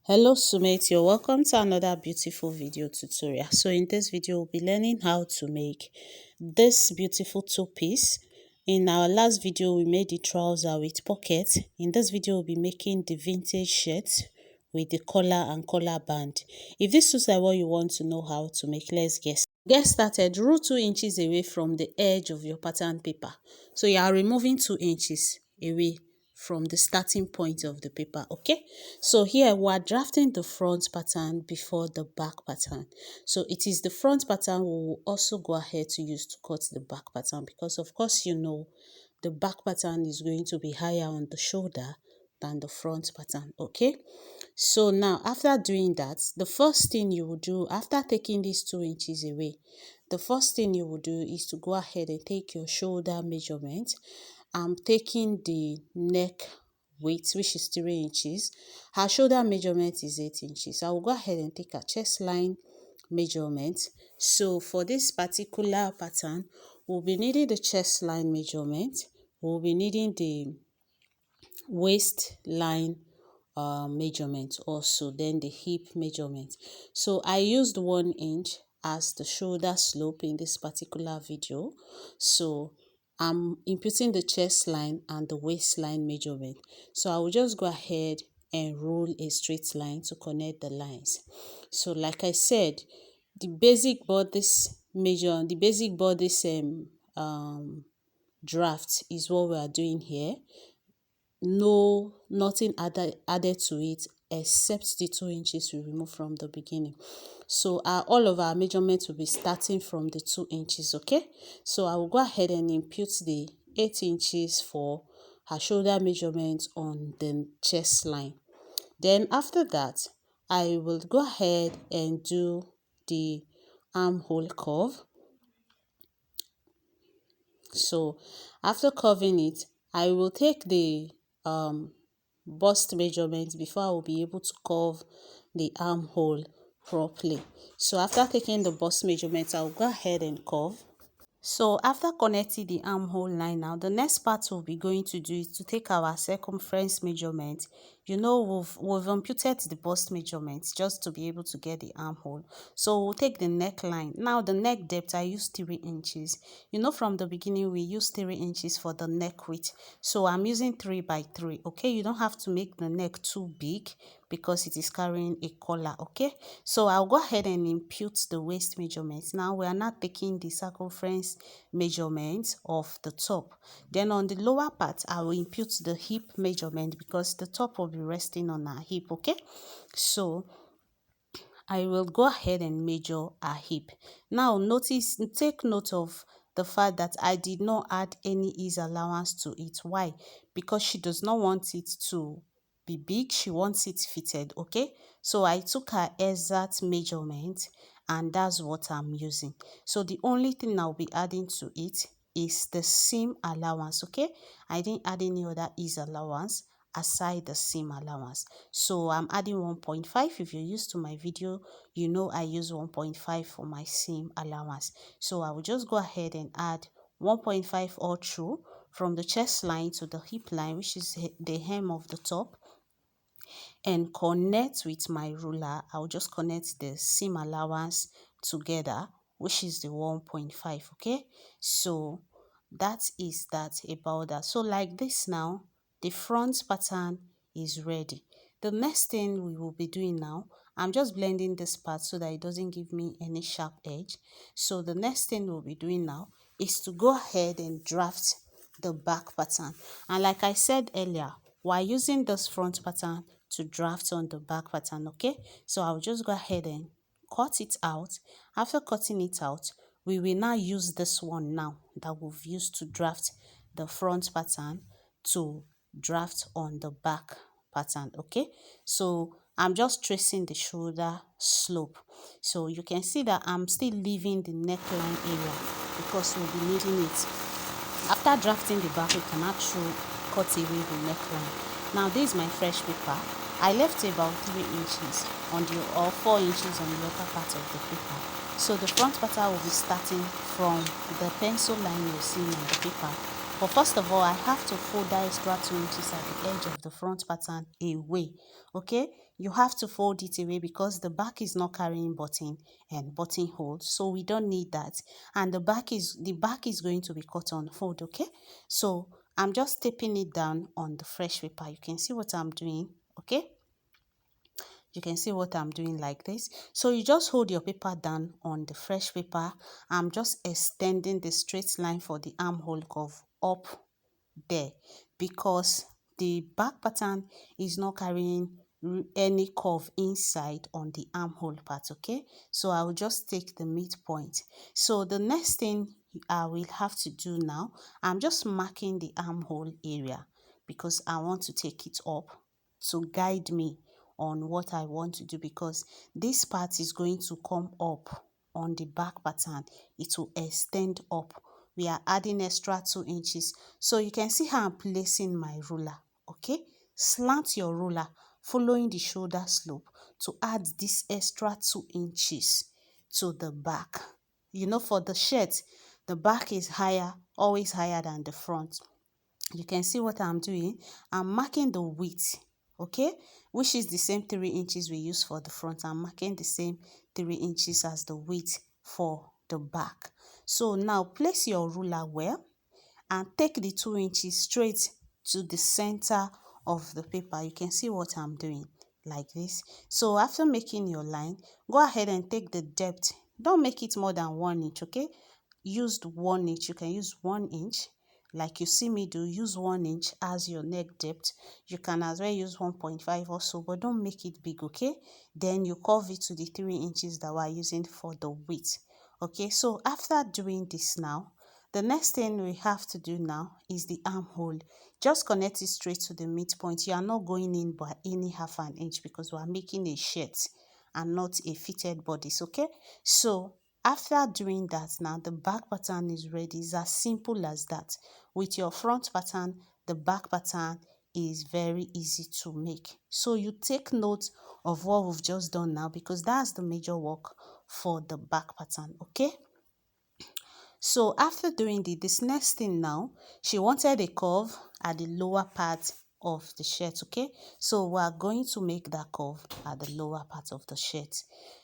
Hello Sumate, you're welcome to another beautiful video tutorial. So in this video we'll be learning how to make this beautiful two-piece. In our last video we made the trouser with pockets. In this video we'll be making the vintage shirt with the collar and collar band. If this looks like what you want to know how to make, let's get started. Rule 2 inches away from the edge of your pattern paper. So you are removing 2 inches away from the starting point of the paper. Okay, so here we are drafting the front pattern before the back pattern. So it is the front pattern we will also go ahead to use to cut the back pattern, because of course you know the back pattern is going to be higher on the shoulder than the front pattern. Okay, so now after doing that, the first thing you will do after taking these 2 inches away, the first thing you will do is to go ahead and take your shoulder measurement. I'm taking the neck width, which is 3 inches. Her shoulder measurement is 8 inches. I will go ahead and take a chest line measurement. So for this particular pattern, we'll be needing the chest line measurement. We'll be needing the waistline measurement also, then the hip measurement. So I used 1 inch as the shoulder slope in this particular video. So I'm inputting the chest line and the waistline measurement. So I will just go ahead and roll a straight line to connect the lines. So like I said, the basic bodice draft is what we are doing here. Nothing added to it except the 2 inches we removed from the beginning. So all of our measurements will be starting from the 2 inches. Okay, so I will go ahead and input the 8 inches for her shoulder measurement on the chest line. Then after that, I will go ahead and do the armhole curve. So after curving it, I will take the bust measurement before I will be able to curve the armhole properly. So after taking the bust measurement, I'll go ahead and curve. So after connecting the armhole line, now the next part we'll be going to do is to take our circumference measurement. You know, we've imputed the bust measurement just to be able to get the armhole. So we'll take the neckline. Now the neck depth, I used 3 inches. You know, from the beginning we used 3 inches for the neck width. So I'm using 3 by 3. Okay, you don't have to make the neck too big because it is carrying a collar. Okay, so I'll go ahead and impute the waist measurement. Now we are not taking the circumference measurement of the top. Then on the lower part, I will impute the hip measurement because the top will be resting on our hip. Okay, so I will go ahead and measure her hip. Now take note of the fact that I did not add any ease allowance to it. Why? Because she does not want it to be big, she wants it fitted. Okay, so I took her exact measurement and that's what I'm using. So the only thing I'll be adding to it is the seam allowance. Okay, I didn't add any other ease allowance aside the seam allowance. So I'm adding 1.5. If you're used to my video, you know I use 1.5 for my seam allowance. So I will just go ahead and add 1.5 all through from the chest line to the hip line, which is the hem of the top, and connect with my ruler. I'll just connect the seam allowance together, which is the 1.5. Okay, so that is that about that. So like this now, the front pattern is ready. The next thing we will be doing now, I'm just blending this part so that it doesn't give me any sharp edge. So the next thing we'll be doing now is to go ahead and draft the back pattern. And like I said earlier, we're using this front pattern to draft on the back pattern. Okay, so I'll just go ahead and cut it out. After cutting it out, we will now use this one now that we've used to draft the front pattern to draft on the back pattern. Okay, so I'm just tracing the shoulder slope. So you can see that I'm still leaving the neckline area because we'll be needing it. After drafting the back, we can actually cut away the neckline. Now this is my fresh paper. I left about 3 inches on the or 4 inches on the upper part of the paper. So the front pattern will be starting from the pencil line you're seeing on the paper But first of all, I have to fold that extra 2 inches at the edge of the front pattern away. Okay, you have to fold it away because the back is not carrying button and buttonhole, so we don't need that. And the back is going to be cut on fold. Okay, so I'm just taping it down on the fresh paper. You can see what I'm doing. Okay, you can see what I'm doing like this. So you just hold your paper down on the fresh paper. I'm just extending the straight line for the armhole curve up there because the back pattern is not carrying any curve inside on the armhole part. Okay, so I will just take the midpoint. So the next thing I will have to do now, I'm just marking the armhole area because I want to take it up to guide me on what I want to do, because this part is going to come up on the back pattern. It will extend up. We are adding extra 2 inches. So you can see how I'm placing my ruler. Okay, slant your ruler following the shoulder slope to add this extra 2 inches to the back. You know, for the shirt, the back is higher, always higher than the front. You can see what I'm doing. I'm marking the width, okay, which is the same 3 inches we use for the front. I'm marking the same 3 inches as the width for the back. So now place your ruler well and take the 2 inches straight to the center of the paper. You can see what I'm doing like this. So after making your line, go ahead and take the depth. Don't make it more than 1 inch. Okay, used 1 inch. You can use 1 inch like you see me do. Use 1 inch as your neck depth. You can as well use 1.5 or so, but don't make it big. Okay, then you curve it to the 3 inches that we're using for the width. Okay, so after doing this now, the next thing we have to do now is the armhole. Just connect it straight to the midpoint. You are not going in by any half an inch because we are making a shirt and not a fitted bodice. Okay, so after doing that, now the back pattern is ready. It's as simple as that. With your front pattern, the back pattern is very easy to make. So you take note of what we've just done now because that's the major work for the back pattern. Okay, so after doing this next thing now, she wanted a curve at the lower part of the shirt. Okay, so we are going to make that curve at the lower part of the shirt.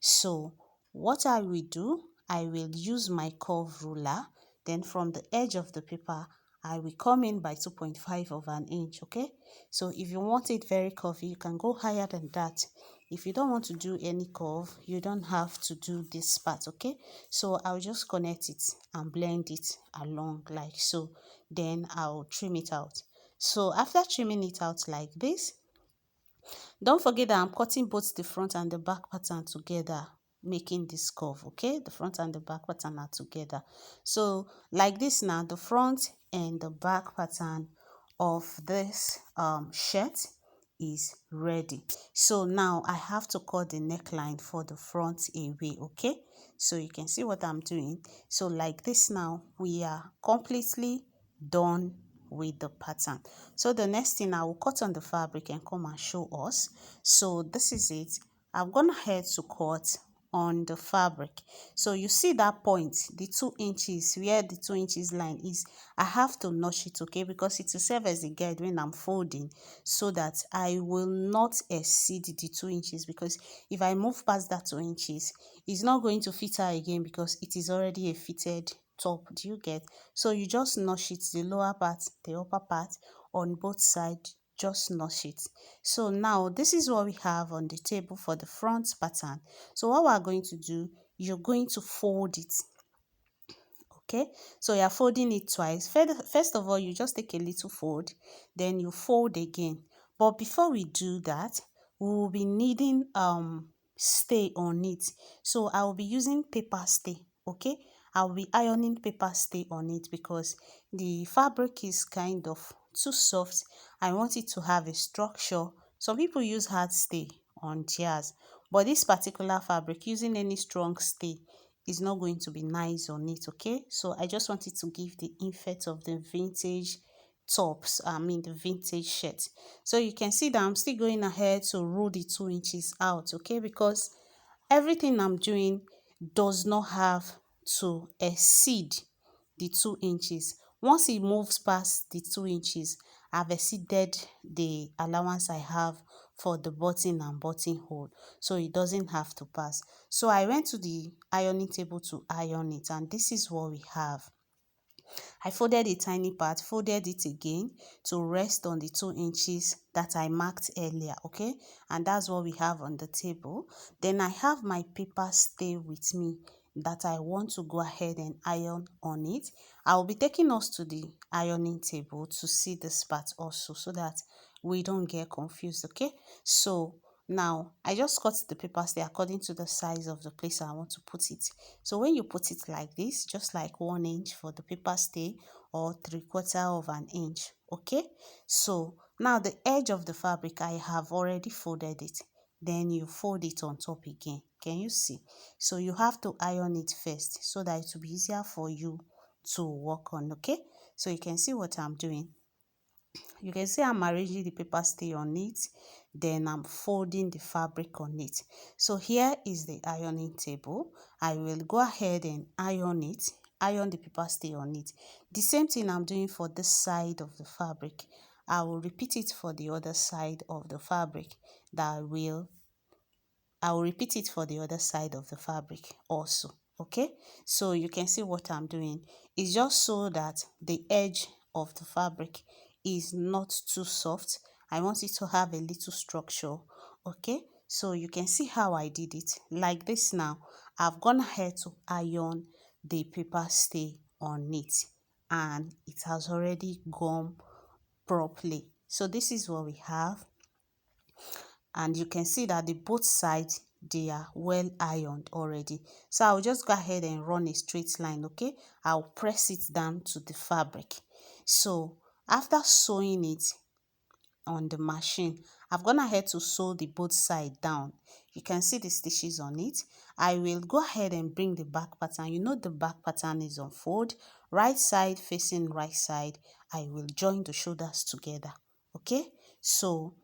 So what I will do, I will use my curve ruler. Then from the edge of the paper, I will come in by 2.5 of an inch. Okay, so if you want it very curvy, you can go higher than that. If you don't want to do any curve, you don't have to do this part. Okay, so I'll just connect it and blend it along like so. Then I'll trim it out. So after trimming it out like this, don't forget that I'm cutting both the front and the back pattern together, making this curve. Okay, the front and the back pattern are together. So like this now, the front and the back pattern of this shirt is ready. So now I have to cut the neckline for the front away. Okay, so you can see what I'm doing. So like this now, we are completely done with the pattern. So the next thing, I will cut on the fabric and come and show us. So this is it. I'm gonna head to cut on the fabric. So you see that point, the 2 inches, where the 2 inches line is, I have to notch it. Okay, because it will serve as a guide when I'm folding, so that I will not exceed the 2 inches, because if I move past that 2 inches, it's not going to fit her again because it is already a fitted top. Do you get? So you just notch it, the lower part, the upper part, on both sides, just notch it. So now this is what we have on the table for the front pattern. So what we're going to do, you're going to fold it. Okay, so you're folding it twice. First of all, you just take a little fold, then you fold again. But before we do that, we will be needing stay on it. So I will be using paper stay. Okay, I will be ironing paper stay on it because the fabric is kind of too soft. I want it to have a structure. Some people use hard stay on theirs, but this particular fabric, using any strong stay is not going to be nice on it. Okay, so I just wanted to give the effect of the vintage tops, the vintage shirt. So you can see that I'm still going ahead to roll the 2 inches out. Okay, because everything I'm doing does not have to exceed the 2 inches. Once it moves past the 2 inches, I've exceeded the allowance I have for the button and buttonhole, so it doesn't have to pass. So I went to the ironing table to iron it, and this is what we have. I folded a tiny part, folded it again to rest on the 2 inches that I marked earlier, okay? And that's what we have on the table. Then I have my paper stay with me that I want to go ahead and iron on it. I will be taking us to the ironing table to see this part also, so that we don't get confused, okay? So now I just cut the paper stay according to the size of the place I want to put it. So when you put it like this, just like 1 inch for the paper stay or 3/4 of an inch, okay? So now the edge of the fabric, I have already folded it. Then you fold it on top again. Can you see? So you have to iron it first so that it will be easier for you to work on, okay? So you can see what I'm doing. You can see I'm arranging the paper stay on it, then I'm folding the fabric on it. So here is the ironing table. I will go ahead and iron it, iron the paper stay on it. The same thing I'm doing for this side of the fabric, I will repeat it for the other side of the fabric. I will repeat it for the other side of the fabric also, okay? So you can see what I'm doing. It's just so that the edge of the fabric is not too soft. I want it to have a little structure, okay? So you can see how I did it. Like this now, I've gone ahead to iron the paper stay on it, and it has already gone properly. So this is what we have, and you can see that the both sides, they are well ironed already. So I'll just go ahead and run a straight line, okay? I'll press it down to the fabric. So after sewing it on the machine, I've gone ahead to sew the both side down. You can see the stitches on it. I will go ahead and bring the back pattern. You know the back pattern is on fold, right side facing right side. I will join the shoulders together, okay? So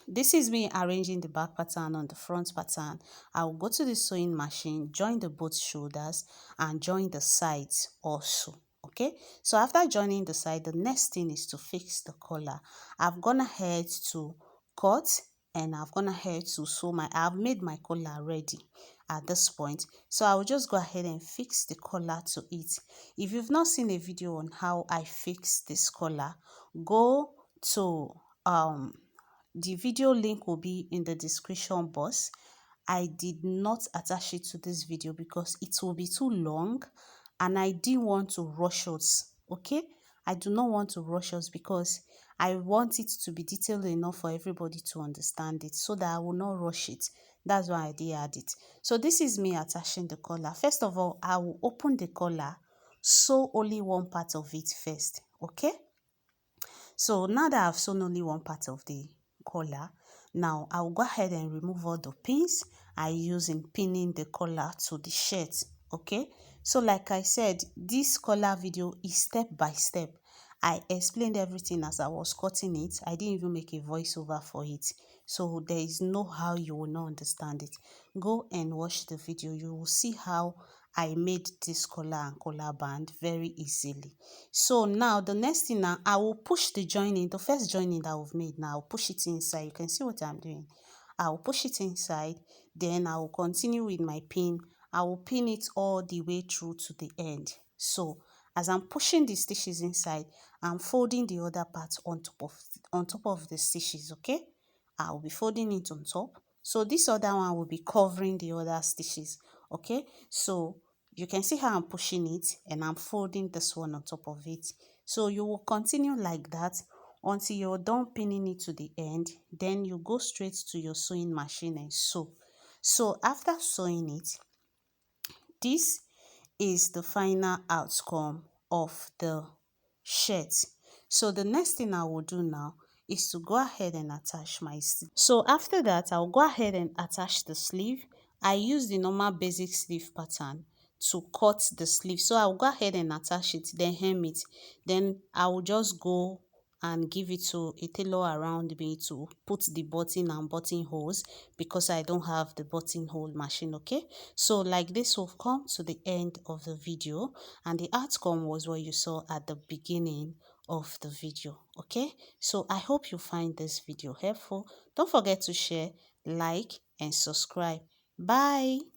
this is me arranging the back pattern on the front pattern. I will go to the sewing machine, join the both shoulders and join the sides also, okay? So after joining the side, the next thing is to fix the collar. I've gone ahead to cut, and I've gone ahead to sew I've made my collar ready at this point. So I will just go ahead and fix the collar to it. If you've not seen a video on how I fix this collar, go to the video link will be in the description box. I did not attach it to this video because it will be too long, and I didn't want to rush us, okay? I do not want to rush us because I want it to be detailed enough for everybody to understand it, so that I will not rush it. That's why I did add it. So this is me attaching the collar. First of all, I will open the collar, sew only one part of it first, okay? So now that I've sewn only one part of the collar, now I'll go ahead and remove all the pins I use in pinning the collar to the shirt, okay? So like I said, this collar video is step by step. I explained everything as I was cutting it. I didn't even make a voiceover for it, so there is no how you will not understand it. Go and watch the video. You will see how I made this collar and collar band very easily. So now the next thing, now I will push the joining, the first joining that we've made. Now I'll push it inside. You can see what I'm doing. I will push it inside, then I will continue with my pin. I will pin it all the way through to the end. So as I'm pushing the stitches inside, I'm folding the other part on top of the stitches, okay? I'll be folding it on top. So this other one will be covering the other stitches, okay? So you can see how I'm pushing it, and I'm folding this one on top of it. So you will continue like that until you're done pinning it to the end. Then you go straight to your sewing machine and sew. So after sewing it, this is the final outcome of the shirt. So the next thing I will do now is to go ahead and attach my sleeve. So after that, I'll go ahead and attach the sleeve. I use the normal basic sleeve pattern to cut the sleeve. So I'll go ahead and attach it, then hem it. Then I will just go and give it to a tailor around me to put the button and buttonholes, because I don't have the buttonhole machine. Okay, so like this, we've come to the end of the video, and the outcome was what you saw at the beginning of the video. Okay, so I hope you find this video helpful. Don't forget to share, like, and subscribe. Bye.